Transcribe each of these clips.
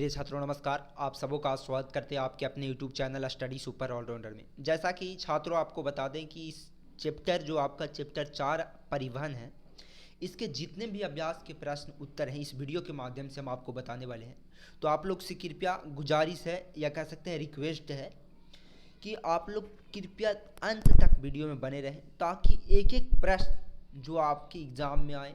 मेरे छात्रों नमस्कार। आप सबों का स्वागत करते हैं आपके अपने YouTube channel study super all rounder में। जैसा कि छात्रों आपको बता दें कि इस चैप्टर जो आपका चैप्टर 4 परिवहन है, इसके जितने भी अभ्यास के प्रश्न उत्तर हैं इस वीडियो के माध्यम से हम आपको बताने वाले हैं। तो आप लोग से कृपया गुजारिश है या कह सकते हैं रिक्वेस्ट है कि आप लोग कृपया अंत तक वीडियो में बने रहें, ताकि एक एक प्रश्न जो आपके एग्ज़ाम में आए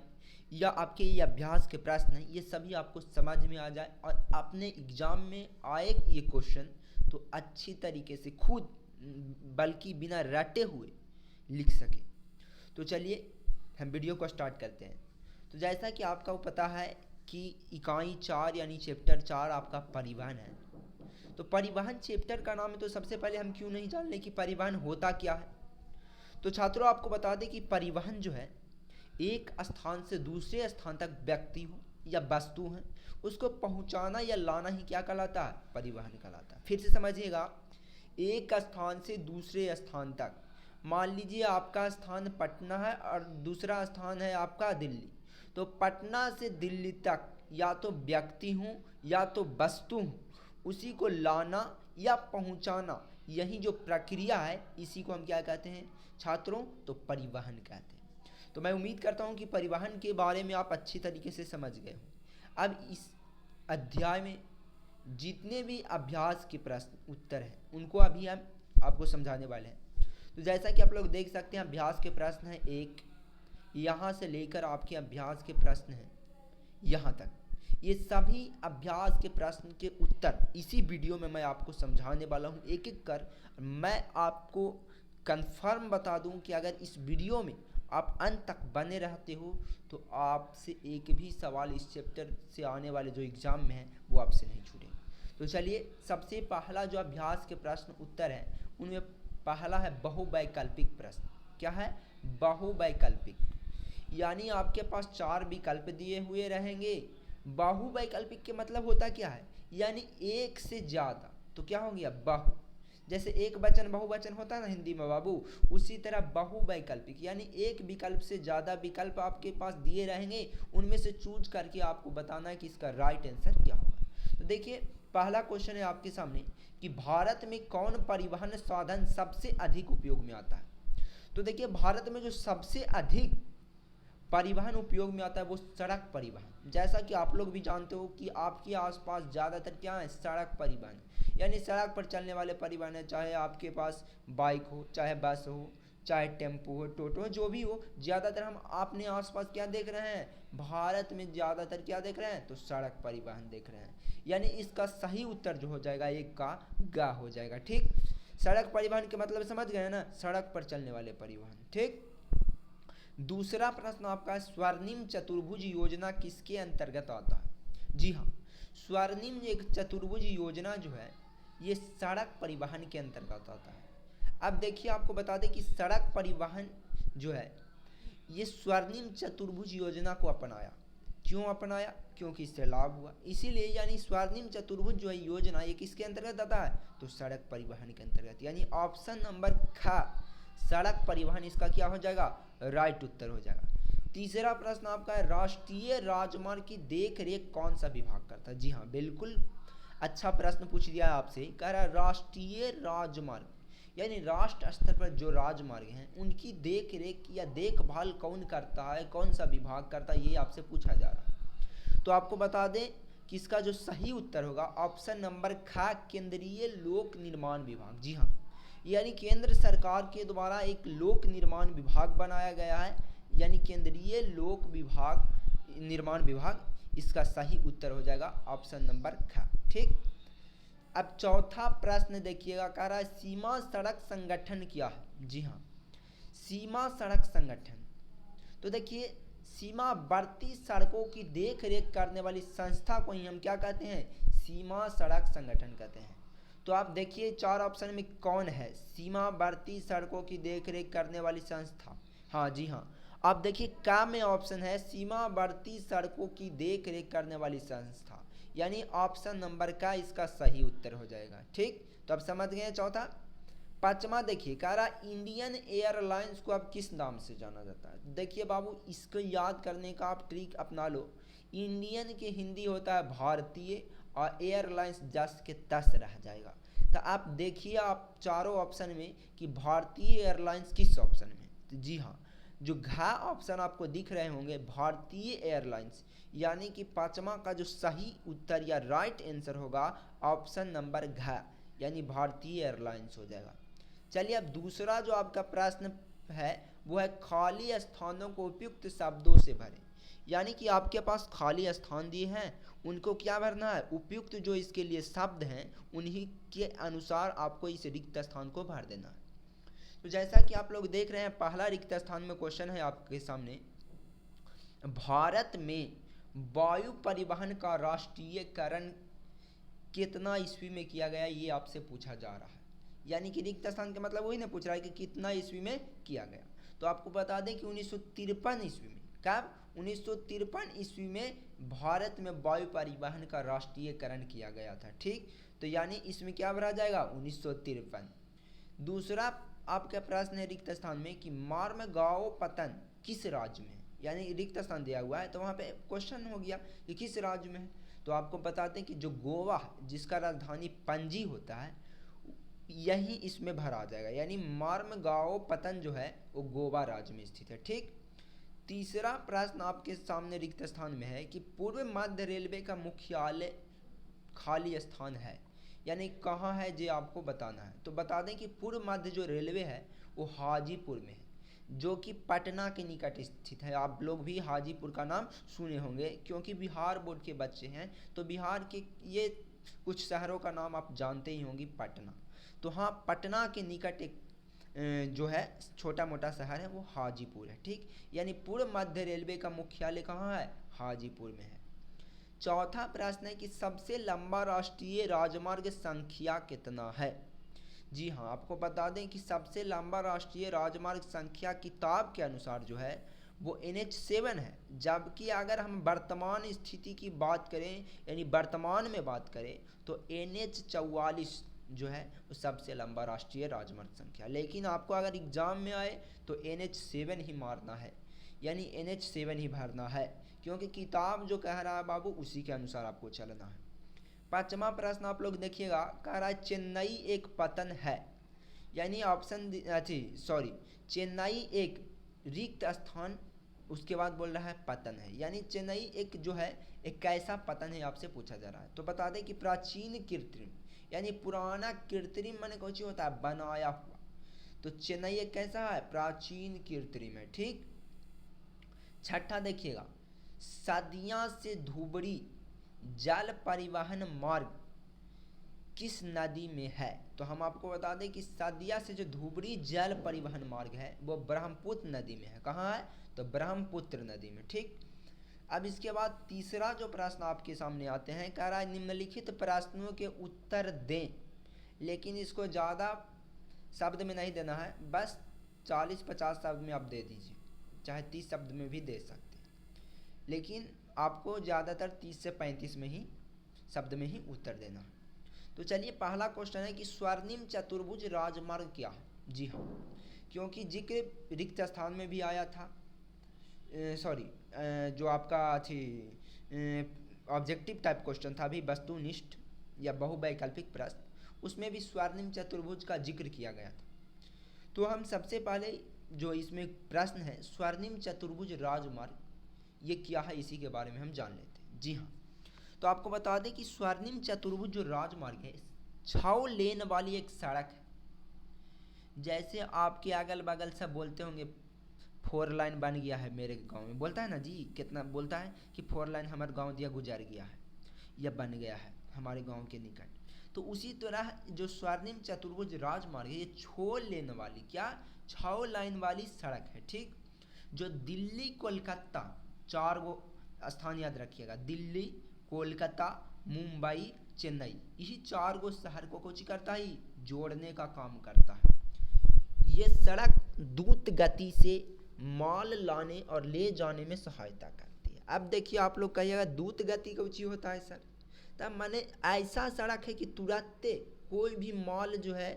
या आपके ये अभ्यास के प्रश्न हैं ये सभी आपको समझ में आ जाए और अपने एग्ज़ाम में आए ये क्वेश्चन तो अच्छी तरीके से खुद बल्कि बिना रटे हुए लिख सके। तो चलिए हम वीडियो को स्टार्ट करते हैं। तो जैसा कि आपका वो पता है कि इकाई 4 यानी चैप्टर 4 आपका परिवहन है। तो परिवहन चैप्टर का नाम है, तो सबसे पहले हम क्यों नहीं जान लें कि परिवहन होता क्या है। तो छात्रों आपको बता दें कि परिवहन जो है एक स्थान से दूसरे स्थान तक व्यक्ति हो या वस्तु है उसको पहुंचाना या लाना ही क्या कहलाता है, परिवहन कहलाता है। फिर से समझिएगा, एक स्थान से दूसरे स्थान तक, मान लीजिए आपका स्थान पटना है और दूसरा स्थान है आपका दिल्ली, तो पटना से दिल्ली तक या तो व्यक्ति हूँ या तो वस्तु हूँ, उसी को लाना या पहुंचाना, यही जो प्रक्रिया है इसी को हम क्या कहते हैं छात्रों, तो परिवहन कहते हैं। तो मैं उम्मीद करता हूं कि परिवहन के बारे में आप अच्छी तरीके से समझ गए हों। अब इस अध्याय में जितने भी अभ्यास के प्रश्न उत्तर हैं उनको अभी हम आपको समझाने वाले हैं। तो जैसा कि आप लोग देख सकते हैं अभ्यास के प्रश्न हैं एक, यहाँ से लेकर आपके अभ्यास के प्रश्न हैं यहाँ तक, ये सभी अभ्यास के प्रश्न के उत्तर इसी वीडियो में मैं आपको समझाने वाला हूँ एक एक कर। मैं आपको कंफर्म बता दूँ कि अगर इस वीडियो में आप अंत तक बने रहते हो तो आपसे एक भी सवाल इस चैप्टर से आने वाले जो एग्ज़ाम में है वो आपसे नहीं छूटेंगे। तो चलिए, सबसे पहला जो अभ्यास के प्रश्न उत्तर है उनमें पहला है बहुवैकल्पिक प्रश्न। क्या है? बहुवैकल्पिक, यानी आपके पास 4 विकल्प दिए हुए रहेंगे। बहुवैकल्पिक के मतलब होता क्या है, यानी एक से ज़्यादा। तो क्या हो गया बहु, जैसे एक वचन बहुवचन होता है ना हिंदी में बाबू, उसी तरह बहुवैकल्पिक यानी एक विकल्प से ज़्यादा विकल्प आपके पास दिए रहेंगे, उनमें से चूज करके आपको बताना है कि इसका राइट आंसर क्या होगा। तो देखिए पहला क्वेश्चन है आपके सामने कि भारत में कौन परिवहन साधन सबसे अधिक उपयोग में आता है। तो देखिए भारत में जो सबसे अधिक परिवहन उपयोग में आता है वो सड़क परिवहन। जैसा कि आप लोग भी जानते हो कि आपके आसपास ज़्यादातर क्या है, सड़क परिवहन, यानी सड़क पर चलने वाले परिवहन है। चाहे आपके पास बाइक हो, चाहे बस हो, चाहे टेम्पो हो, टोटो हो, जो भी हो, ज़्यादातर हम अपने आसपास क्या देख रहे हैं, भारत में ज़्यादातर क्या देख रहे हैं, तो सड़क परिवहन देख रहे हैं। यानी इसका सही उत्तर जो हो जाएगा एक का गा हो जाएगा। ठीक, सड़क परिवहन के मतलब समझ गए ना, सड़क पर चलने वाले परिवहन। ठीक, दूसरा प्रश्न आपका, स्वर्णिम चतुर्भुज योजना किसके अंतर्गत आता है। जी हाँ, स्वर्णिम एक चतुर्भुज योजना जो है ये सड़क परिवहन के अंतर्गत आता है। अब देखिए आपको बता दें कि सड़क परिवहन जो है ये स्वर्णिम चतुर्भुज योजना को अपनाया। क्यों अपनाया? क्योंकि इससे लाभ हुआ, इसीलिए। यानी स्वर्णिम चतुर्भुज जो है योजना ये किसके अंतर्गत आता है, तो सड़क परिवहन के अंतर्गत। यानी ऑप्शन नंबर ख, सड़क परिवहन, इसका क्या हो जाएगा, राइट उत्तर हो जाएगा। तीसरा प्रश्न आपका है, राष्ट्रीय राजमार्ग की देख रेख कौन सा विभाग करता है। जी हाँ, बिल्कुल अच्छा प्रश्न पूछ दिया आपसे। कह रहा है राष्ट्रीय राजमार्ग यानी राष्ट्र स्तर पर जो राजमार्ग हैं उनकी देख रेख या देखभाल कौन करता है, कौन सा विभाग करता है, ये आपसे पूछा जा रहा है। तो आपको बता दें कि इसका जो सही उत्तर होगा ऑप्शन नंबर ख, केंद्रीय लोक निर्माण विभाग। जी हाँ, यानी केंद्र सरकार के द्वारा एक लोक निर्माण विभाग बनाया गया है, यानी केंद्रीय लोक विभाग निर्माण विभाग, इसका सही उत्तर हो जाएगा ऑप्शन नंबर ख। ठीक, अब चौथा प्रश्न देखिएगा, कह रहा है सीमा सड़क संगठन क्या है। जी हाँ, सीमा सड़क संगठन, तो देखिए सीमावर्ती सड़कों की देख रेख करने वाली संस्था को ही हम क्या कहते हैं, सीमा सड़क संगठन कहते हैं। तो आप देखिए 4 ऑप्शन में कौन है सीमावर्ती सड़कों की देखरेख करने वाली संस्था। हाँ जी हाँ, आप देखिए का में ऑप्शन है सीमावर्ती सड़कों की देखरेख करने वाली संस्था, यानी ऑप्शन नंबर का इसका सही उत्तर हो जाएगा। ठीक, तो अब समझ गए चौथा। पांचवा देखिए, कह रहा इंडियन एयरलाइंस को अब किस नाम से जाना जाता है। देखिए बाबू, इसको याद करने का आप ट्रिक अपना लो। इंडियन के हिंदी होता है भारतीय, और एयरलाइंस जस के तस रह जाएगा। तो आप देखिए आप चारों ऑप्शन में कि भारतीय एयरलाइंस किस ऑप्शन में। तो जी हाँ, जो घ ऑप्शन आपको दिख रहे होंगे भारतीय एयरलाइंस, यानी कि पांचवा का जो सही उत्तर या राइट आंसर होगा ऑप्शन नंबर घ, यानी भारतीय एयरलाइंस हो जाएगा। चलिए अब दूसरा जो आपका प्रश्न है वो है खाली स्थानों को उपयुक्त शब्दों से भरें। यानी कि आपके पास खाली स्थान दिए हैं, उनको क्या भरना है, उपयुक्त जो इसके लिए शब्द हैं उन्हीं के अनुसार आपको इस रिक्त स्थान को भर देना है। तो जैसा कि आप लोग देख रहे हैं पहला रिक्त स्थान में क्वेश्चन है आपके सामने, भारत में वायु परिवहन का राष्ट्रीयकरण कितना ईस्वी में किया गया, ये आपसे पूछा जा रहा है। यानी कि रिक्त स्थान का मतलब वही ना पूछ रहा है कि कितना ईस्वी में किया गया। तो आपको बता दें कि 1953 ईस्वी में। कब? 1953 ईस्वी में भारत में वायु परिवहन का राष्ट्रीयकरण किया गया था। ठीक, तो यानी इसमें क्या भरा जाएगा, 1953। दूसरा आपका प्रश्न है रिक्त स्थान में कि मार्मगांव पतन किस राज्य में है। यानी रिक्त स्थान दिया हुआ है तो वहाँ पे क्वेश्चन हो गया कि किस राज्य में है। तो आपको बताते हैं कि जो गोवा जिसका राजधानी पणजी होता है यही इसमें भरा जाएगा, यानी मार्मगांव पतन जो है वो गोवा राज्य में स्थित है। ठीक, तीसरा प्रश्न आपके सामने रिक्त स्थान में है कि पूर्व मध्य रेलवे का मुख्यालय खाली स्थान है, यानी कहाँ है ये आपको बताना है। तो बता दें कि पूर्व मध्य जो रेलवे है वो हाजीपुर में है, जो कि पटना के निकट स्थित है। आप लोग भी हाजीपुर का नाम सुने होंगे क्योंकि बिहार बोर्ड के बच्चे हैं, तो बिहार के ये कुछ शहरों का नाम आप जानते ही होंगे, पटना। तो हाँ, पटना के निकट एक जो है छोटा मोटा शहर है वो हाजीपुर है। ठीक, यानी पूर्व मध्य रेलवे का मुख्यालय कहाँ है, हाजीपुर में है। चौथा प्रश्न है कि सबसे लंबा राष्ट्रीय राजमार्ग संख्या कितना है। जी हाँ, आपको बता दें कि सबसे लंबा राष्ट्रीय राजमार्ग संख्या किताब के अनुसार जो है वो NH7 है, जबकि अगर हम वर्तमान स्थिति की बात करें यानी वर्तमान में बात करें तो NH44 जो है वो सबसे लंबा राष्ट्रीय राजमार्ग संख्या। लेकिन आपको अगर एग्जाम में आए तो NH7 ही मारना है, यानी NH7 ही भरना है, क्योंकि किताब जो कह रहा है बाबू उसी के अनुसार आपको चलना है। पांचवा प्रश्न आप लोग देखिएगा, कह रहा है चेन्नई एक पतन है, यानी ऑप्शन चेन्नई एक रिक्त स्थान, उसके बाद बोल रहा है पतन है, यानी चेन्नई एक जो है एक कैसा पतन है आपसे पूछा जा रहा है। तो बता दें कि प्राचीन कृत्रिम, यानी पुराना कृत्रिम माने कुछ होता है बनाया हुआ, तो चेन्नई एक कैसा है, प्राचीन कृत्रिम है। ठीक, छठा देखिएगा, सदिया से धुबरी जल परिवहन मार्ग किस नदी में है। तो हम आपको बता दें कि सदिया से जो धुबरी जल परिवहन मार्ग है वो ब्रह्मपुत्र नदी में है। कहाँ है, तो ब्रह्मपुत्र नदी में। ठीक, अब इसके बाद तीसरा जो प्रश्न आपके सामने आते हैं, कह रहा है निम्नलिखित प्रश्नों के उत्तर दें, लेकिन इसको ज़्यादा शब्द में नहीं देना है, बस 40-50 शब्द में आप दे दीजिए, चाहे 30 शब्द में भी दे सकते हैं, लेकिन आपको ज़्यादातर 30 से 35 में ही शब्द में ही उत्तर देना है। तो चलिए पहला क्वेश्चन है कि स्वर्णिम चतुर्भुज राजमार्ग क्या है। जी हाँ, क्योंकि जिक्र रिक्त स्थान में भी आया था, जो आपका थी ऑब्जेक्टिव टाइप क्वेश्चन था अभी वस्तुनिष्ठ या बहुवैकल्पिक प्रश्न, उसमें भी स्वर्णिम चतुर्भुज का जिक्र किया गया था। तो हम सबसे पहले जो इसमें प्रश्न है स्वर्णिम चतुर्भुज राजमार्ग ये क्या है, इसी के बारे में हम जान लेते हैं। जी हाँ, तो आपको बता दें कि स्वर्णिम चतुर्भुज जो राजमार्ग है 6 लेन वाली एक सड़क है। जैसे आपके अगल बगल सब बोलते होंगे 4 लाइन बन गया है मेरे गांव में, बोलता है ना जी, कितना बोलता है कि 4 लाइन हमारे गांव दिया गुजर गया है या बन गया है हमारे गांव के निकट। तो उसी तरह जो स्वर्णिम चतुर्भुज राजमार्ग है ये 6 लेन वाली, क्या 6 लाइन वाली सड़क है। ठीक, जो दिल्ली कोलकाता 4 गो स्थान याद रखिएगा, दिल्ली कोलकाता मुंबई चेन्नई, इसी 4 गो शहर को कुछ करता ही जोड़ने का काम करता है। ये सड़क द्रुत गति से माल लाने और ले जाने में सहायता करती है। अब देखिए आप लोग कहिएगा द्रुत गति का ऊँची होता है सर, तब माने ऐसा सड़क है कि तुरंत कोई भी माल जो है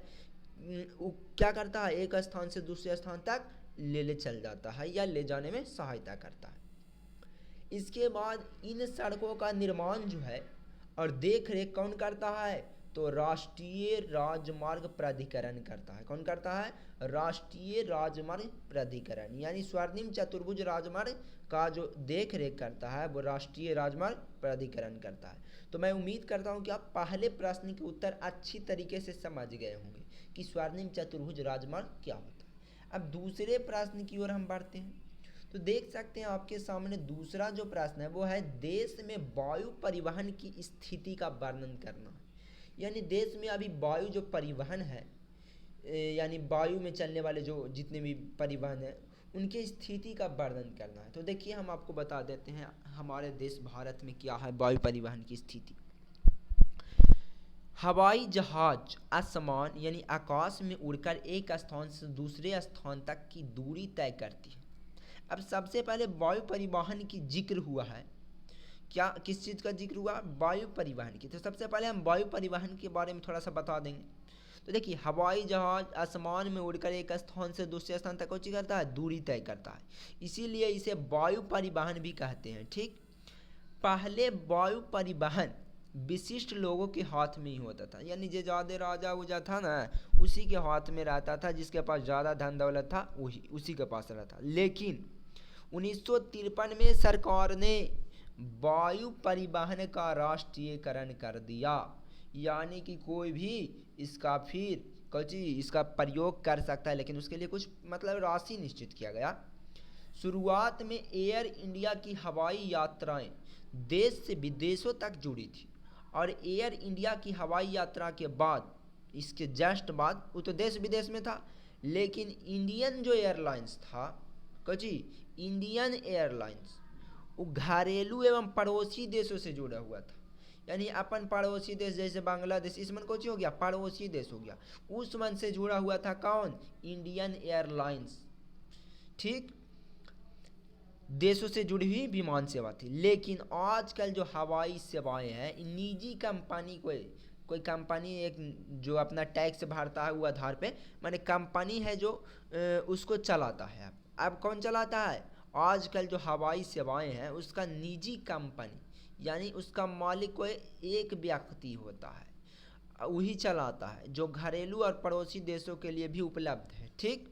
वो क्या करता है एक स्थान से दूसरे स्थान तक ले चल जाता है या ले जाने में सहायता करता है। इसके बाद इन सड़कों का निर्माण जो है और देख रेख कौन करता है, तो राष्ट्रीय राजमार्ग प्राधिकरण करता है। कौन करता है, राष्ट्रीय राजमार्ग प्राधिकरण, यानी स्वर्णिम चतुर्भुज राजमार्ग का जो देख रेख करता है वो राष्ट्रीय राजमार्ग प्राधिकरण करता है। तो मैं उम्मीद करता हूँ कि आप पहले प्रश्न के उत्तर अच्छी तरीके से समझ गए होंगे कि स्वर्णिम चतुर्भुज राजमार्ग क्या होता है। अब दूसरे प्रश्न की ओर हम बढ़ते हैं। तो देख सकते हैं आपके सामने दूसरा जो प्रश्न है वो है देश में वायु परिवहन की स्थिति का वर्णन करना है। यानी देश में अभी वायु जो परिवहन है, यानी वायु में चलने वाले जो जितने भी परिवहन है उनकी स्थिति का वर्णन करना है। तो देखिए हम आपको बता देते हैं हमारे देश भारत में क्या है वायु परिवहन की स्थिति। हवाई जहाज आसमान यानी आकाश में उड़कर एक स्थान से दूसरे स्थान तक की दूरी तय करती है। अब सबसे पहले वायु परिवहन की जिक्र हुआ है, क्या किस चीज़ का जिक्र हुआ, वायु परिवहन की। तो सबसे पहले हम वायु परिवहन के बारे में थोड़ा सा बता देंगे। तो देखिए हवाई जहाज आसमान में उड़कर एक स्थान से दूसरे स्थान तक कौन करता है, दूरी तय करता है, इसीलिए इसे वायु परिवहन भी कहते हैं। ठीक, पहले वायु परिवहन विशिष्ट लोगों के हाथ में ही होता था, यानी जो ज़्यादा राजा उजा था ना उसी के हाथ में रहता था, जिसके पास ज़्यादा धन दौलत था वही उसी के पास रहता। लेकिन 1953 में सरकार ने वायु परिवहन का राष्ट्रीयकरण कर दिया, यानी कि कोई भी इसका फिर इसका प्रयोग कर सकता है, लेकिन उसके लिए कुछ मतलब राशि निश्चित किया गया। शुरुआत में एयर इंडिया की हवाई यात्राएं देश से विदेशों तक जुड़ी थी, और एयर इंडिया की हवाई यात्रा के बाद इसके जस्ट बाद वो तो देश विदेश में था, लेकिन इंडियन जो एयरलाइंस था इंडियन एयरलाइंस वो घरेलू एवं पड़ोसी देशों से जुड़ा हुआ था। यानी अपन पड़ोसी देश जैसे बांग्लादेश, इस मन हो गया पड़ोसी देश हो गया, उस मन से जुड़ा हुआ था कौन, इंडियन एयरलाइंस। ठीक, देशों से जुड़ी हुई विमान सेवा थी। लेकिन आजकल जो हवाई सेवाएं हैं निजी कंपनी कोई कंपनी एक जो अपना टैक्स भरता है वो आधार पे, माने कंपनी है जो उसको चलाता है। अब कौन चलाता है, आजकल जो हवाई सेवाएं हैं उसका निजी कंपनी, यानी उसका मालिक कोई एक व्यक्ति होता है वही चलाता है, जो घरेलू और पड़ोसी देशों के लिए भी उपलब्ध है। ठीक,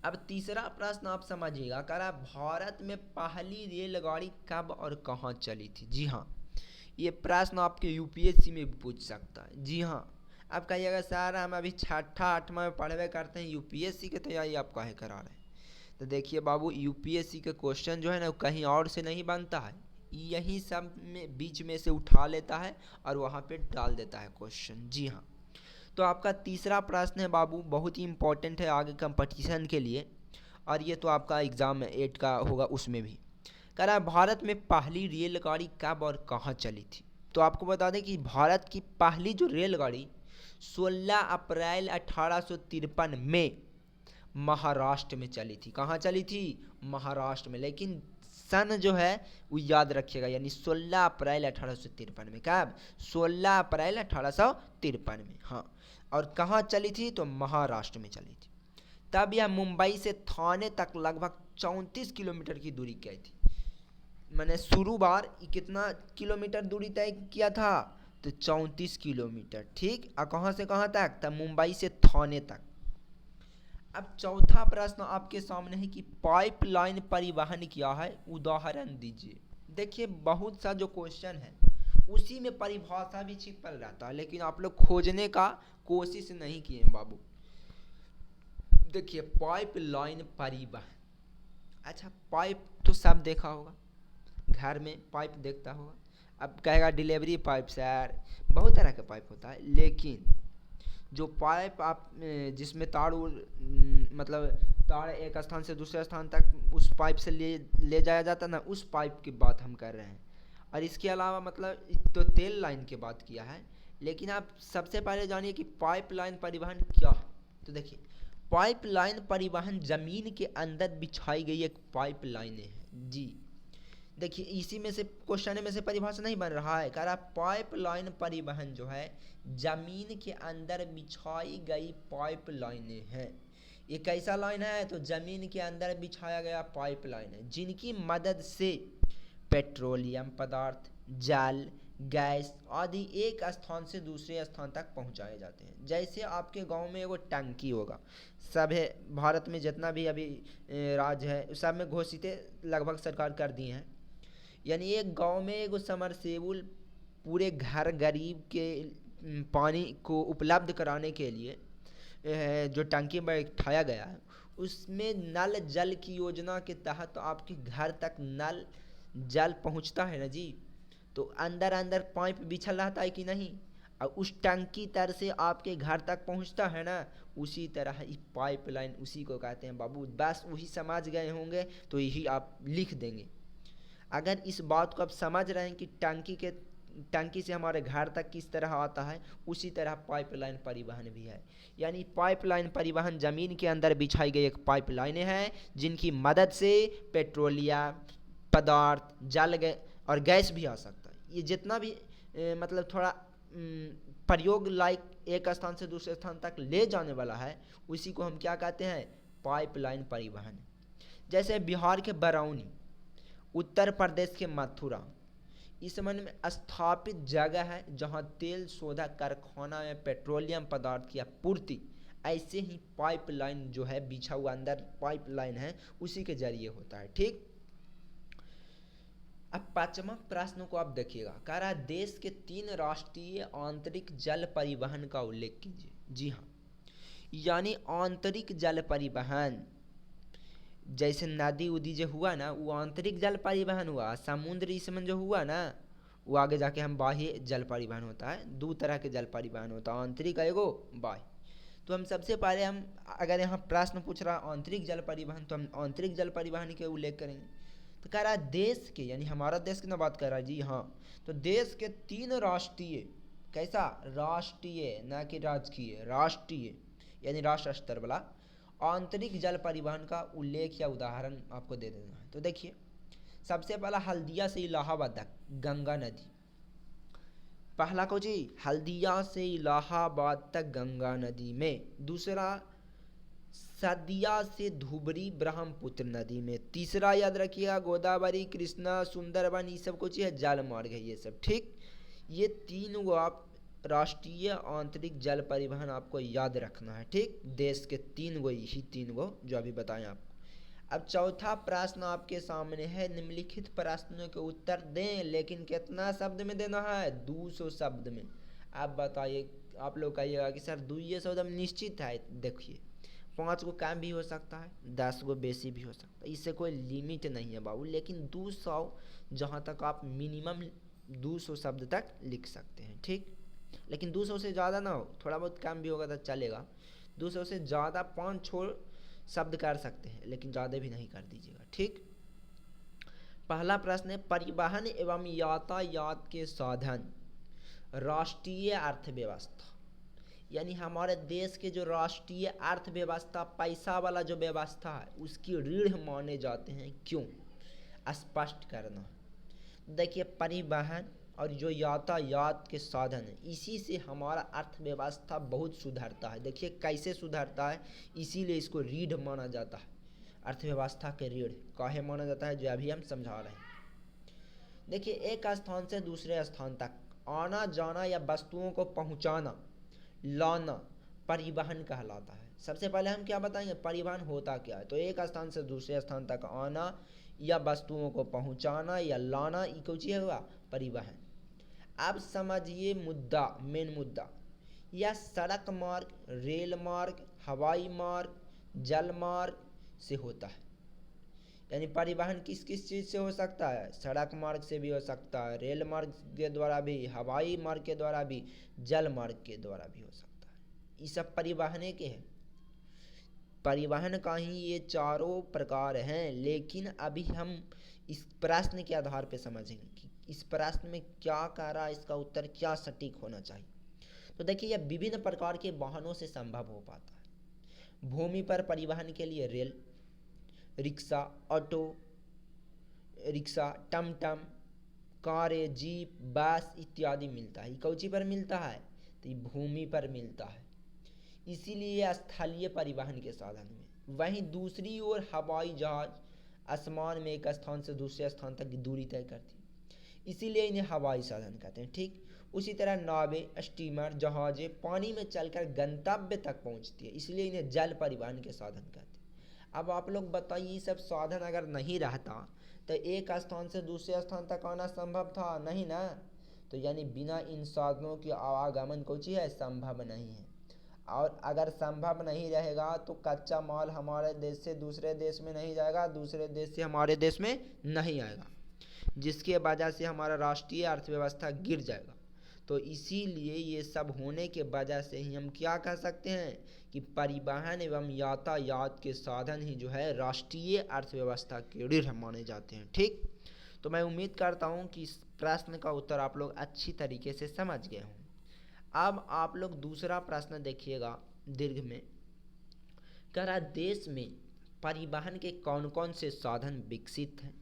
अब तीसरा प्रश्न आप समझिएगा, कह रहा भारत में पहली रेलगाड़ी कब और कहाँ चली थी। जी हाँ, ये प्रश्न आपके यूपीएससी में भी पूछ सकता है। जी हाँ, अब कहिएगा सर हम अभी छठा आठवां में पढ़वे करते हैं, यूपीएससी की तैयारी आप काहे करा रहे हैं। तो देखिए बाबू, यूपीएससी का क्वेश्चन जो है ना कहीं और से नहीं बनता है, यही सब में बीच में से उठा लेता है और वहाँ पे डाल देता है क्वेश्चन। जी हाँ, तो आपका तीसरा प्रश्न है बाबू, बहुत ही इंपॉर्टेंट है आगे कंपटीशन के लिए, और ये तो आपका एग्ज़ाम 8 का होगा उसमें भी। कह रहा है भारत में पहली रेलगाड़ी कब और कहाँ चली थी। तो आपको बता दें कि भारत की पहली जो रेलगाड़ी 16 अप्रैल 1853 में महाराष्ट्र में चली थी। कहाँ चली थी, महाराष्ट्र में, लेकिन सन जो है वो याद रखिएगा, यानी 16 अप्रैल 1853 में। कब, 16 अप्रैल 1853 में। हाँ, और कहाँ चली थी, तो महाराष्ट्र में चली थी। तब यह मुंबई से थाने तक लगभग 34 किलोमीटर की दूरी की थी। मैंने शुरू बार कितना किलोमीटर दूरी तय किया था, तो 34 किलोमीटर। ठीक, और कहाँ से कहाँ तक, तब मुंबई से थाने तक। अब चौथा प्रश्न आपके सामने है कि पाइपलाइन परिवहन क्या है, उदाहरण दीजिए। देखिए बहुत सा जो क्वेश्चन है उसी में परिभाषा भी छिपल रहता है, लेकिन आप लोग खोजने का कोशिश नहीं किए बाबू। देखिए पाइपलाइन परिवहन, अच्छा पाइप तो सब देखा होगा, घर में पाइप देखता होगा। अब कहेगा डिलीवरी पाइप, सर बहुत तरह का पाइप होता है, लेकिन जो पाइप आप जिसमें तार मतलब तार एक स्थान से दूसरे स्थान तक उस पाइप से ले जाया जाता ना, उस पाइप की बात हम कर रहे हैं। और इसके अलावा मतलब तो तेल लाइन की बात किया है, लेकिन आप सबसे पहले जानिए कि पाइपलाइन परिवहन क्या है। तो देखिए पाइपलाइन परिवहन जमीन के अंदर बिछाई गई एक पाइपलाइन है। जी देखिए इसी में से क्वेश्चन में से परिभाषा नहीं बन रहा है, कह रहा पाइपलाइन परिवहन जो है जमीन के अंदर बिछाई गई पाइपलाइनें हैं। ये कैसा लाइन है? तो ज़मीन के अंदर बिछाया गया पाइपलाइन है, जिनकी मदद से पेट्रोलियम पदार्थ, जल, गैस आदि एक स्थान से दूसरे स्थान तक पहुंचाए जाते हैं। जैसे आपके गांव में एगो टंकी होगा, सब है भारत में जितना भी अभी राज्य है सब में घोषित लगभग सरकार कर दिए हैं। यानी एक गांव में एगो समरसेबुल पूरे घर गरीब के पानी को उपलब्ध कराने के लिए जो टंकी बैठाया गया है, उसमें नल जल की योजना के तहत आपके घर तक नल जल पहुंचता है ना जी। तो अंदर अंदर पाइप बिछल रहता है कि नहीं, और उस टंकी तर से आपके घर तक पहुंचता है ना, उसी तरह ही पाइपलाइन उसी को कहते हैं बाबू। बस वही समझ गए होंगे तो यही आप लिख देंगे। अगर इस बात को आप समझ रहे हैं कि टंकी से हमारे घर तक किस तरह आता है, उसी तरह पाइपलाइन परिवहन भी है। यानी पाइपलाइन परिवहन ज़मीन के अंदर बिछाई गई एक पाइपलाइनें हैं, जिनकी मदद से पेट्रोलियम पदार्थ, जल और गैस भी आ सकता है। ये जितना भी मतलब थोड़ा प्रयोग लायक एक स्थान से दूसरे स्थान तक ले जाने वाला है, उसी को हम क्या कहते हैं? पाइपलाइन परिवहन। जैसे बिहार के बरौनी, उत्तर प्रदेश के मथुरा, इस समय में स्थापित जगह है जहां तेल शोधक कारखाना में पेट्रोलियम पदार्थ की आपूर्ति ऐसे ही पाइपलाइन जो है बिछा हुआ अंदर पाइपलाइन है उसी के जरिए होता है। ठीक। अब पांचवा प्रश्न को आप देखिएगा, कह रहा है देश के 3 राष्ट्रीय आंतरिक जल परिवहन का उल्लेख कीजिए। जी हाँ, यानी आंतरिक जल परिवहन जैसे नदी उदी जो हुआ ना, वो आंतरिक जल परिवहन हुआ। समुद्र इसमें जो हुआ ना, वो आगे जाके हम बाह्य जल परिवहन होता है। 2 तरह के जल परिवहन होता है, आंतरिक एगो बाह्य। तो हम सबसे पहले हम अगर यहाँ प्रश्न पूछ रहा आंतरिक जल परिवहन, तो हम आंतरिक जल परिवहन के उल्लेख करेंगे। तो कह रहा है देश के, यानी हमारा देश की ना बात कर रहा है जी हाँ, तो देश के 3 राष्ट्रीय, कैसा राष्ट्रीय ना कि राजकीय, राष्ट्रीय यानी राष्ट्र स्तर वाला आंतरिक जल परिवहन का उल्लेख या उदाहरण आपको दे देना है। तो देखिए, सबसे पहला हल्दिया से इलाहाबाद तक गंगा नदी, पहला को जी हल्दिया से इलाहाबाद तक गंगा नदी में। दूसरा सदिया से धुबरी ब्रह्मपुत्र नदी में। तीसरा याद रखिएगा गोदावरी, कृष्णा, सुंदरबन, ये सब कुछ है जल मार्ग है ये सब। ठीक, ये 3 वो आप राष्ट्रीय आंतरिक जल परिवहन आपको याद रखना है। ठीक, देश के 3 गो, यही 3 गो जो अभी बताएं आपको। अब चौथा प्रश्न आपके सामने है, निम्नलिखित प्रश्नों के उत्तर दें, लेकिन कितना शब्द में देना है? 200 शब्द में। अब बताइए, आप लोग कहिएगा कि सर 200 शब्द में निश्चित है। देखिए, 5 को कम भी हो सकता है, 10 को बेसी भी हो सकता है, इससे कोई लिमिट नहीं है बाबू। लेकिन 200 जहाँ तक आप मिनिमम 200 शब्द तक लिख सकते हैं। ठीक, लेकिन 200 से ज़्यादा ना हो, थोड़ा बहुत कम भी होगा तो चलेगा। 200 से ज़्यादा 5-6 शब्द कर सकते हैं, लेकिन ज़्यादा भी नहीं कर दीजिएगा। ठीक, पहला प्रश्न है, परिवहन एवं यातायात के साधन राष्ट्रीय अर्थव्यवस्था, यानी हमारे देश के जो राष्ट्रीय अर्थव्यवस्था, पैसा वाला जो व्यवस्था है, उसकी रीढ़ माने जाते हैं। क्यों? स्पष्ट करना। देखिए, परिवहन और जो यातायात के साधन है, इसी से हमारा अर्थव्यवस्था बहुत सुधरता है। देखिए कैसे सुधरता है, इसीलिए इसको रीढ़ माना जाता है। अर्थव्यवस्था के रीढ़ काहे माना जाता है, जो अभी हम समझा रहे हैं। देखिए, एक स्थान से दूसरे स्थान तक आना जाना या वस्तुओं को पहुंचाना, लाना परिवहन कहलाता है। सबसे पहले हम क्या बताएंगे, परिवहन होता क्या है। तो एक स्थान से दूसरे स्थान तक आना या वस्तुओं को पहुंचाना या लाना, ये कुछ हुआ परिवहन। अब समझिए मुद्दा, मेन मुद्दा, यह सड़क मार्ग, रेल मार्ग, हवाई मार्ग, जल मार्ग से होता है। यानी परिवहन किस किस चीज़ से हो सकता है? सड़क मार्ग से भी हो सकता है, रेल मार्ग के द्वारा भी, हवाई मार्ग के द्वारा भी, जल मार्ग के द्वारा भी हो सकता है। ये सब परिवहन के हैं। परिवहन का ही ये चारों प्रकार हैं। लेकिन अभी हम इस प्रश्न के आधार पर समझेंगे कि इस प्रश्न में क्या कह रहा है, इसका उत्तर क्या सटीक होना चाहिए। तो देखिए, यह विभिन्न प्रकार के वाहनों से संभव हो पाता है। भूमि पर परिवहन के लिए रेल, रिक्शा, ऑटो रिक्शा, टमटम, कारें, जीप, बस इत्यादि मिलता है। कौची पर मिलता है? तो ये भूमि पर मिलता है। इसीलिए स्थलीय परिवहन के साधन में वहीं दूसरी ओर हवाई जहाज आसमान में एक स्थान से दूसरे स्थान तक की दूरी तय करती है, इसीलिए इन्हें हवाई साधन कहते हैं। ठीक उसी तरह नावें, स्टीमर, जहाजें पानी में चलकर गंतव्य तक पहुंचती है, इसलिए इन्हें जल परिवहन के साधन कहते हैं। अब आप लोग बताइए, ये सब साधन अगर नहीं रहता तो एक स्थान से दूसरे स्थान तक आना संभव था? नहीं ना। तो यानी बिना इन साधनों के आवागमन कुछ है संभव नहीं है। और अगर संभव नहीं रहेगा तो कच्चा माल हमारे देश से दूसरे देश में नहीं जाएगा, दूसरे देश से हमारे देश में नहीं आएगा, जिसके वजह से हमारा राष्ट्रीय अर्थव्यवस्था गिर जाएगा। तो इसीलिए ये सब होने के वजह से ही हम क्या कह सकते हैं कि परिवहन एवं यातायात के साधन ही जो है राष्ट्रीय अर्थव्यवस्था के रीढ़ माने जाते हैं। ठीक, तो मैं उम्मीद करता हूँ कि इस प्रश्न का उत्तर आप लोग अच्छी तरीके से समझ गए हों। अब आप लोग दूसरा प्रश्न देखिएगा दीर्घ में, कह रहा देश में परिवहन के कौन कौन से साधन विकसित हैं,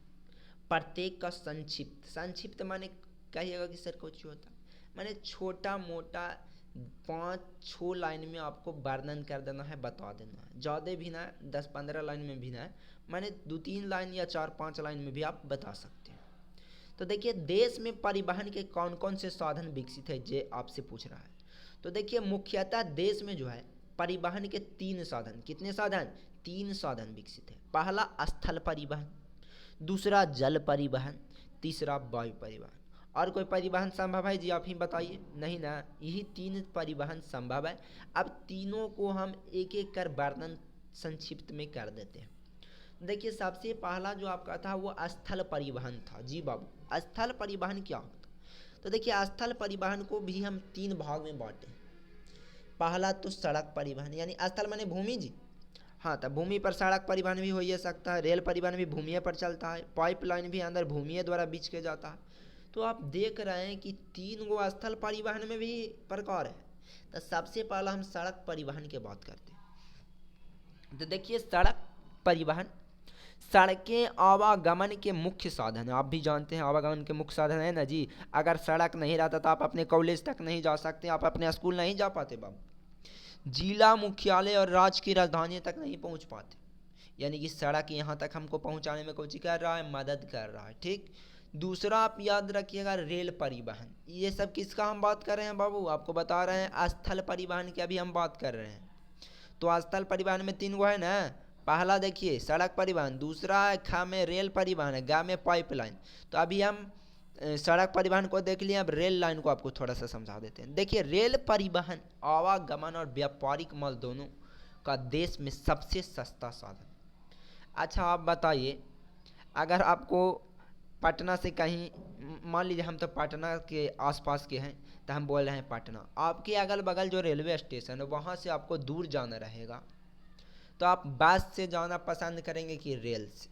प्रत्येक का संक्षिप्त माने कहिएगा कि सर कुछ होता माने छोटा मोटा 5-6 लाइन में आपको वर्णन कर देना है, बता देना है, ज़्यादा भी ना 10-15 लाइन में भी ना है, माने 2-3 लाइन या 4-5 लाइन में भी आप बता सकते हैं। तो देखिए देश में परिवहन के कौन कौन से साधन विकसित है, ये आपसे पूछ रहा है। तो देखिए मुख्यतः देश में जो है परिवहन के 3 साधन, कितने साधन? 3 साधन विकसित है। पहला स्थल परिवहन, दूसरा जल परिवहन, तीसरा वायु परिवहन। और कोई परिवहन संभव है जी? आप ही बताइए। नहीं ना, यही 3 परिवहन संभव है। अब तीनों को हम एक एक कर वर्णन संक्षिप्त में कर देते हैं। देखिए सबसे पहला जो आपका था वो स्थल परिवहन था। जी बाबू, स्थल परिवहन क्या होता? तो देखिए स्थल परिवहन को भी हम 3 भाग में बांटे। पहला तो सड़क परिवहन, यानी स्थल माने भूमि जी, हाँ, तो भूमि पर सड़क परिवहन भी हो ही सकता है, रेल परिवहन भी भूमि पर चलता है, पाइपलाइन भी अंदर भूमि द्वारा बीच के जाता है। तो आप देख रहे हैं कि 3 गो स्थल परिवहन में भी प्रकार है। तो सबसे पहला हम सड़क परिवहन की बात करते हैं। तो देखिए सड़क परिवहन, सड़कें आवागमन के मुख्य साधन है। आप भी जानते हैं आवागमन के मुख्य साधन है ना जी। अगर सड़क नहीं रहता तो आप अपने कॉलेज तक नहीं जा सकते, आप अपने स्कूल नहीं जा पाते बाबू, जिला मुख्यालय और राज्य की राजधानी तक नहीं पहुंच पाते। यानी कि सड़क यहाँ तक हमको पहुंचाने में कुछ कर रहा है, मदद कर रहा है। ठीक, दूसरा आप याद रखिएगा रेल परिवहन। ये सब किसका हम बात कर रहे हैं बाबू? आपको बता रहे हैं स्थल परिवहन की अभी हम बात कर रहे हैं। तो स्थल परिवहन में 3 गो है ना। पहला देखिए सड़क परिवहन, दूसरा है ख में रेल परिवहन है, ग में पाइपलाइन। तो अभी हम सड़क परिवहन को देख लिए, अब रेल लाइन को आपको थोड़ा सा समझा देते हैं। देखिए रेल परिवहन आवागमन और व्यापारिक माल दोनों का देश में सबसे सस्ता साधन। अच्छा आप बताइए, अगर आपको पटना से कहीं, मान लीजिए हम तो पटना के आसपास के हैं, तो हम बोल रहे हैं पटना, आपके अगल बगल जो रेलवे स्टेशन है वहाँ से आपको दूर जाना रहेगा, तो आप बस से जाना पसंद करेंगे कि रेल से?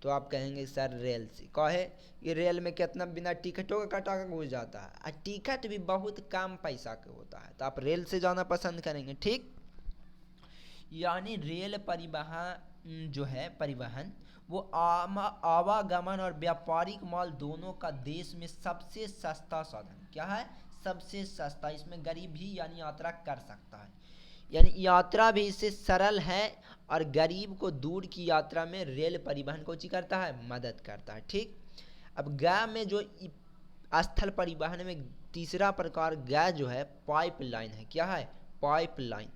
तो आप कहेंगे सर रेल से। कहे कि रेल में कितना बिना टिकटों का कटा का घुस जाता है, और टिकट भी बहुत कम पैसा का होता है, तो आप रेल से जाना पसंद करेंगे। ठीक, यानी रेल परिवहन जो है परिवहन वो आवागमन और व्यापारिक माल दोनों का देश में सबसे सस्ता साधन। क्या है? सबसे सस्ता। इसमें गरीब भी यानी यात्रा कर सकता है, यानी यात्रा भी इससे सरल है, और गरीब को दूर की यात्रा में रेल परिवहन को करता है, मदद करता है। ठीक, अब ग में जो स्थल परिवहन में तीसरा प्रकार ग जो है पाइपलाइन है। क्या है? पाइपलाइन।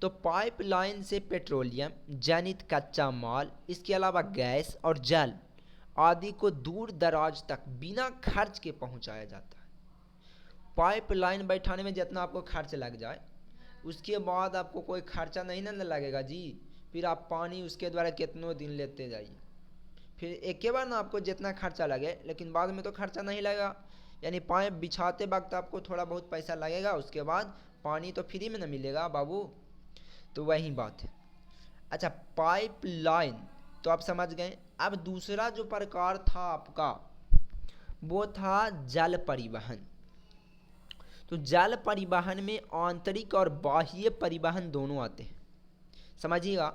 तो पाइपलाइन से पेट्रोलियम जनित कच्चा माल, इसके अलावा गैस और जल आदि को दूर दराज तक बिना खर्च के पहुंचाया जाता है। पाइपलाइन बैठाने में जितना आपको खर्च लग जाए, उसके बाद आपको कोई खर्चा नहीं ना लगेगा जी। फिर आप पानी उसके द्वारा कितनों दिन लेते जाइए, फिर एक के बार ना आपको जितना खर्चा लगे, लेकिन बाद में तो खर्चा नहीं लगेगा। यानी पाइप बिछाते वक्त आपको थोड़ा बहुत पैसा लगेगा, उसके बाद पानी तो फ्री में ना मिलेगा बाबू। तो वही बात है। अच्छा पाइपलाइन तो आप समझ गए। अब दूसरा जो प्रकार था आपका वो था जल परिवहन। तो जल परिवहन में आंतरिक और बाह्य परिवहन दोनों आते हैं, समझिएगा।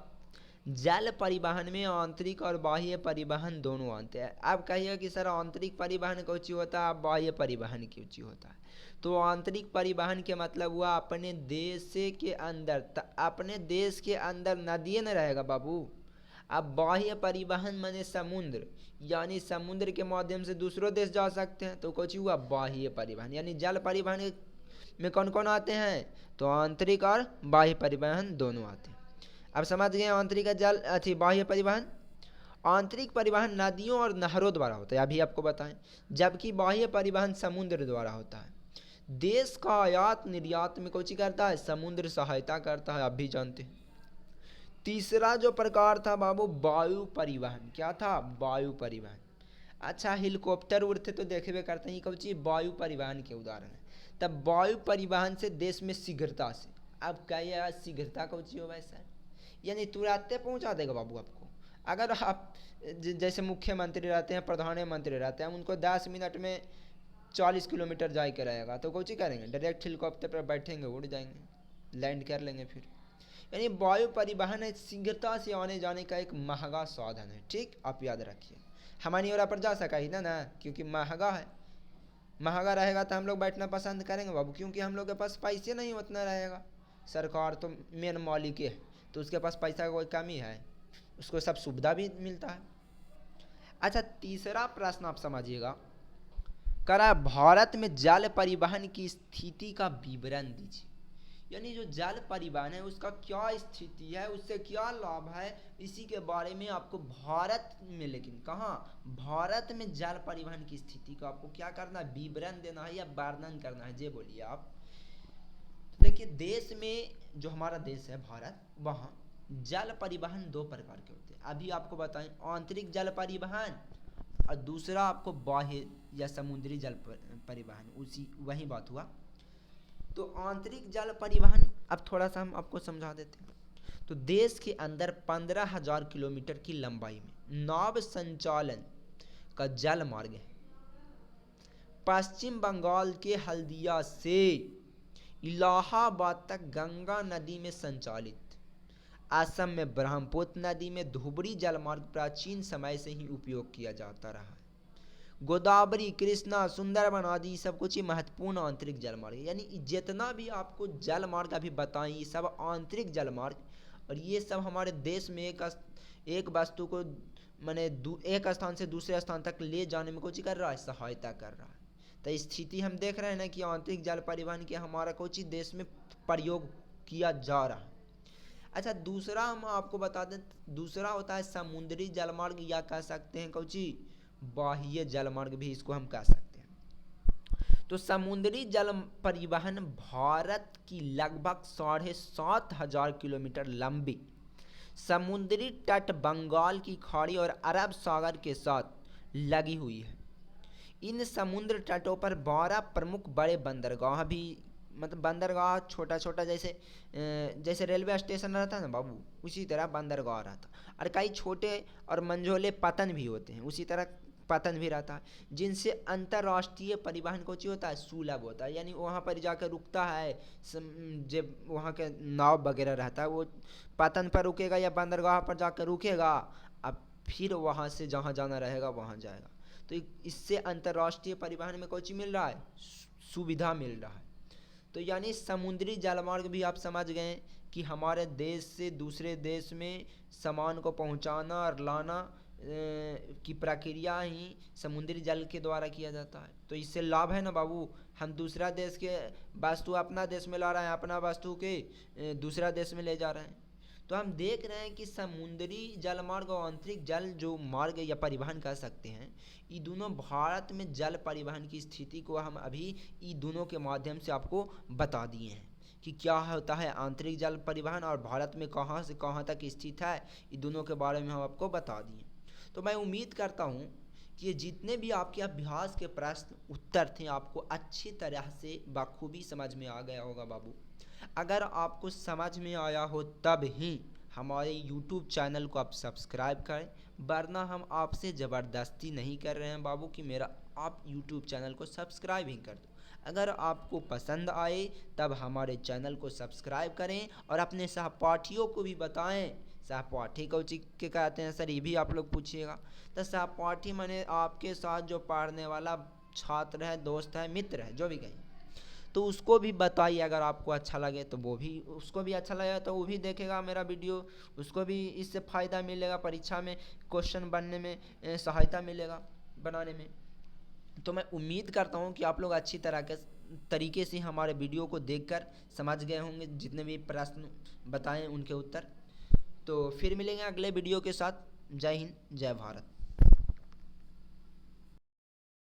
जल परिवहन में आंतरिक और बाह्य परिवहन दोनों आते हैं। अब कहिए कि सर आंतरिक परिवहन कौची होता है, बाह्य परिवहन क्योंची होता है। तो आंतरिक परिवहन के मतलब हुआ अपने देश के अंदर, अपने देश के अंदर नदियाँ न रहेगा बाबू। अब बाह्य परिवहन माने समुद्र, यानी समुद्र के माध्यम से दूसरों देश जा सकते हैं, तो कुछ हुआ बाह्य परिवहन। यानी जल परिवहन में कौन कौन आते हैं, तो आंतरिक और बाह्य परिवहन दोनों आते हैं। अब समझ गए आंतरिक जल अथी बाह्य परिवहन। आंतरिक परिवहन नदियों और नहरों द्वारा होता है, अभी आपको बताएं, जबकि बाह्य परिवहन समुद्र द्वारा होता है। देश का आयात निर्यात में कौची करता है, समुद्र सहायता करता है, आप भी जानते हैं। तीसरा जो प्रकार था बाबू वायु परिवहन, क्या था, वायु परिवहन। अच्छा हेलीकॉप्टर उड़ते तो देखे करते हैं, कौची वायु परिवहन के उदाहरण है। तब वायु परिवहन से देश में शीघ्रता से, अब क्या शीघ्रता कौची हो वैसा, यानी तुरंत पहुंचा देगा बाबू आपको। अगर आप जैसे मुख्यमंत्री रहते हैं, प्रधानमंत्री रहते हैं, उनको 10 मिनट में 40 किलोमीटर जाए के रहेगा, तो कौची करेंगे, डायरेक्ट हेलीकॉप्टर पर बैठेंगे, उड़ जाएंगे, लैंड कर लेंगे फिर। यानी वायु परिवहन है शीघ्रता से आने जाने का एक महंगा साधन है, ठीक, आप याद रखिए। हमारी ओर पर जा सका ही ना, क्योंकि महंगा है। महंगा रहेगा तो हम लोग बैठना पसंद करेंगे बाबू, क्योंकि हम लोग के पास पैसे नहीं उतना रहेगा। सरकार तो मेन मालिक है, तो उसके पास पैसा का कोई कमी है, उसको सब सुविधा भी मिलता है। अच्छा तीसरा प्रश्न आप समझिएगा, करा भारत में जल परिवहन की स्थिति का विवरण दीजिए। यानी जो जल परिवहन है उसका क्या स्थिति है, उससे क्या लाभ है, इसी के बारे में आपको भारत में, लेकिन कहाँ, भारत में जल परिवहन की स्थिति का आपको क्या करना है, विवरण देना है या वर्णन करना है, जे बोलिए आप। देखिए देश में, जो हमारा देश है भारत, वहाँ जल परिवहन दो प्रकार के होते हैं। अभी आपको बताएं, आंतरिक जल परिवहन और दूसरा आपको बाह्य या समुद्री जल परिवहन, उसी वही बात हुआ। तो आंतरिक जल परिवहन अब थोड़ा सा हम आपको समझा देते हैं। तो देश के अंदर 15,000 किलोमीटर की लंबाई में नाव संचालन का जल मार्ग है। पश्चिम बंगाल के हल्दिया से इलाहाबाद तक गंगा नदी में संचालित, असम में ब्रह्मपुत्र नदी में धुबरी जलमार्ग प्राचीन समय से ही उपयोग किया जाता रहा है। गोदावरी, कृष्णा, सुंदरबन आदि सब कुछ ही महत्वपूर्ण आंतरिक जलमार्ग, यानी जितना भी आपको जलमार्ग अभी बताएं सब आंतरिक जलमार्ग, और ये सब हमारे देश में एक वस्तु को माने एक स्थान से दूसरे स्थान तक ले जाने में कुछ कर रहा है, सहायता कर रहा है। तो स्थिति हम देख रहे हैं ना कि आंतरिक जल परिवहन के हमारा कुछ देश में प्रयोग किया जा रहा है। अच्छा दूसरा हम आपको बता दें, दूसरा होता है समुद्री जलमार्ग, या कह सकते हैं कौची बाह्य जलमार्ग भी इसको हम कह सकते हैं। तो समुद्री जल परिवहन भारत की लगभग 7,500 किलोमीटर लंबी समुद्री तट बंगाल की खाड़ी और अरब सागर के साथ लगी हुई है। इन समुद्र तटों पर 12 प्रमुख बड़े बंदरगाह भी, मतलब बंदरगाह छोटा छोटा जैसे रेलवे स्टेशन रहता है ना बाबू, उसी तरह बंदरगाह रहता, और कई छोटे और मंझोले पतन भी होते हैं, उसी तरह पतन भी रहता है, जिनसे अंतर्राष्ट्रीय परिवहन को होता है, सुलभ होता है। यानी वहाँ पर जाकर रुकता है, जब वहाँ के नाव वगैरह रहता है वो पतन पर रुकेगा या बंदरगाह पर जाकर रुकेगा, अब फिर वहाँ से जहाँ जाना रहेगा वहाँ जाएगा। तो इससे अंतर्राष्ट्रीय परिवहन में कुछ मिल रहा है, सुविधा मिल रहा है। तो यानी समुद्री जलमार्ग भी आप समझ गए कि हमारे देश से दूसरे देश में सामान को पहुंचाना और लाना की प्रक्रिया ही समुद्री जल के द्वारा किया जाता है। तो इससे लाभ है ना बाबू, हम दूसरा देश के वस्तु अपना देश में ला रहे हैं, अपना वस्तु के दूसरा देश में ले जा रहे हैं। तो हम देख रहे हैं कि समुद्री जलमार्ग और आंतरिक जल जो मार्ग या परिवहन कह सकते हैं, ये दोनों भारत में जल परिवहन की स्थिति को हम अभी ये दोनों के माध्यम से आपको बता दिए हैं कि क्या होता है आंतरिक जल परिवहन और भारत में कहाँ से कहाँ तक स्थित है, ये दोनों के बारे में हम आपको बता दिए। तो मैं उम्मीद करता हूँ कि ये जितने भी आपके अभ्यास के प्रश्न उत्तर थे आपको अच्छी तरह से बखूबी समझ में आ गया होगा बाबू। अगर आपको समझ में आया हो तब ही हमारे YouTube चैनल को आप सब्सक्राइब करें, वरना हम आपसे ज़बरदस्ती नहीं कर रहे हैं बाबू कि मेरा आप YouTube चैनल को सब्सक्राइब ही कर दो। अगर आपको पसंद आए तब हमारे चैनल को सब्सक्राइब करें और अपने सहपाठियों को भी बताएं, सहपाठी कौची के कहते हैं सर, ये भी आप लोग पूछिएगा। तो सहपाठी माने आपके साथ जो पढ़ने वाला छात्र है, दोस्त है, मित्र है, जो भी कहें, तो उसको भी बताइए। अगर आपको अच्छा लगे तो वो भी, उसको भी अच्छा लगेगा तो वो भी देखेगा मेरा वीडियो, उसको भी इससे फ़ायदा मिलेगा, परीक्षा में क्वेश्चन बनने में सहायता मिलेगा बनाने में। तो मैं उम्मीद करता हूँ कि आप लोग अच्छी तरह के तरीके से हमारे वीडियो को देखकर समझ गए होंगे, जितने भी प्रश्न बताएं उनके उत्तर। तो फिर मिलेंगे अगले वीडियो के साथ। जय हिंद, जय भारत।